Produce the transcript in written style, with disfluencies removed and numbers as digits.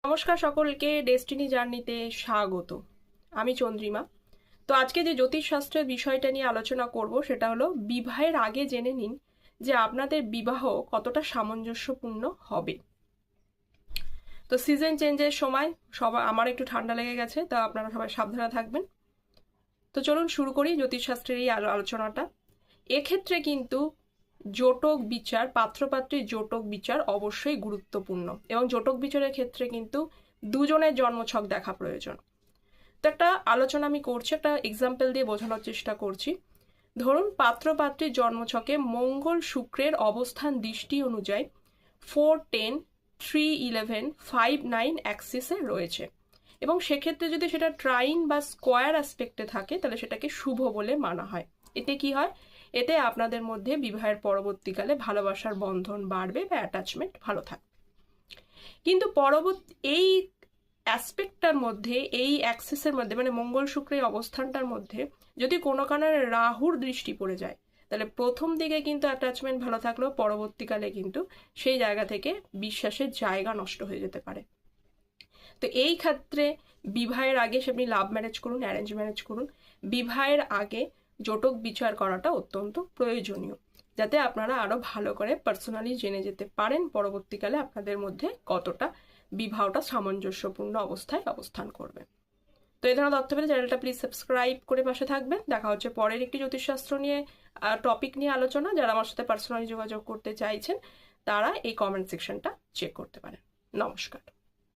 নমস্কার সকলকে, ডেস্টিনি জার্নিতে স্বাগত। আমি চন্দ্রিমা। তো আজকে যে জ্যোতিষশাস্ত্রের বিষয়টা নিয়ে আলোচনা করব সেটা হলো বিবাহের আগে জেনে নিন যে আপনাদের বিবাহ কতটা সামঞ্জস্যপূর্ণ হবে। তো সিজন চেঞ্জের সময় আমার একটু ঠান্ডা লেগে গেছে, তা আপনারা সবাই সাবধানে থাকবেন। তো চলুন শুরু করি জ্যোতিষশাস্ত্রের এই আলোচনাটা। এক্ষেত্রে কিন্তু জোটক বিচার, পাত্রপাত্রীর জোটক বিচার অবশ্যই গুরুত্বপূর্ণ, এবং জোটক বিচারের ক্ষেত্রে কিন্তু দুজনের জন্মছক দেখা প্রয়োজন। তো একটা আলোচনা আমি করছি, একটা এক্সাম্পল দিয়ে বোঝানোর চেষ্টা করছি। ধরুন পাত্রপাত্রীর জন্মছকে মঙ্গল শুক্রের অবস্থান দৃষ্টি অনুযায়ী 4, 10, 3, 11, 5, 9 অ্যাক্সিসে রয়েছে, এবং সেক্ষেত্রে যদি সেটা ট্রাইন বা স্কোয়ার অ্যাসপেক্টে থাকে তাহলে সেটাকে শুভ বলে মানা হয়। এতে কি হয়? এতে আপনাদের মধ্যে বিবাহের পরবর্তীকালে ভালোবাসার বন্ধন বাড়বে বা অ্যাটাচমেন্ট ভালো থাকবে। কিন্তু এই অ্যাসপেক্টটার মধ্যে, এই অ্যাক্সিসের মধ্যে, মানে মঙ্গল শুক্রের অবস্থানটার মধ্যে যদি কোনো কারণে রাহুর দৃষ্টি পড়ে যায়, তাহলে প্রথম দিকে কিন্তু অ্যাটাচমেন্ট ভালো থাকলেও পরবর্তীকালে কিন্তু সেই জায়গা থেকে বিশ্বাসের জায়গা নষ্ট হয়ে যেতে পারে। তো এই ক্ষেত্রে বিবাহের আগে, সে আপনি লাভ ম্যারেজ করুন, অ্যারেঞ্জ ম্যারেজ করুন, বিবাহের আগে জোটক বিচার করাটা অত্যন্ত প্রয়োজনীয়, যাতে আপনারা আরো ভালো করে পার্সোনালি জেনে যেতে পারেন পরবর্তীকালে আপনাদের মধ্যে কতটা বিবাহটা সামঞ্জস্যপূর্ণ অবস্থায় অবস্থান করবে। তো এই ধরনের তথ্য পেতে চ্যানেলটা প্লিজ সাবস্ক্রাইব করে পাশে থাকবেন। দেখা হচ্ছে পরের একটি জ্যোতিষশাস্ত্র নিয়ে টপিক নিয়ে আলোচনা। যারা আমার সাথে পার্সোনালি যোগাযোগ করতে চাইছেন তারা এই কমেন্ট সেকশনটা চেক করতে পারেন। নমস্কার।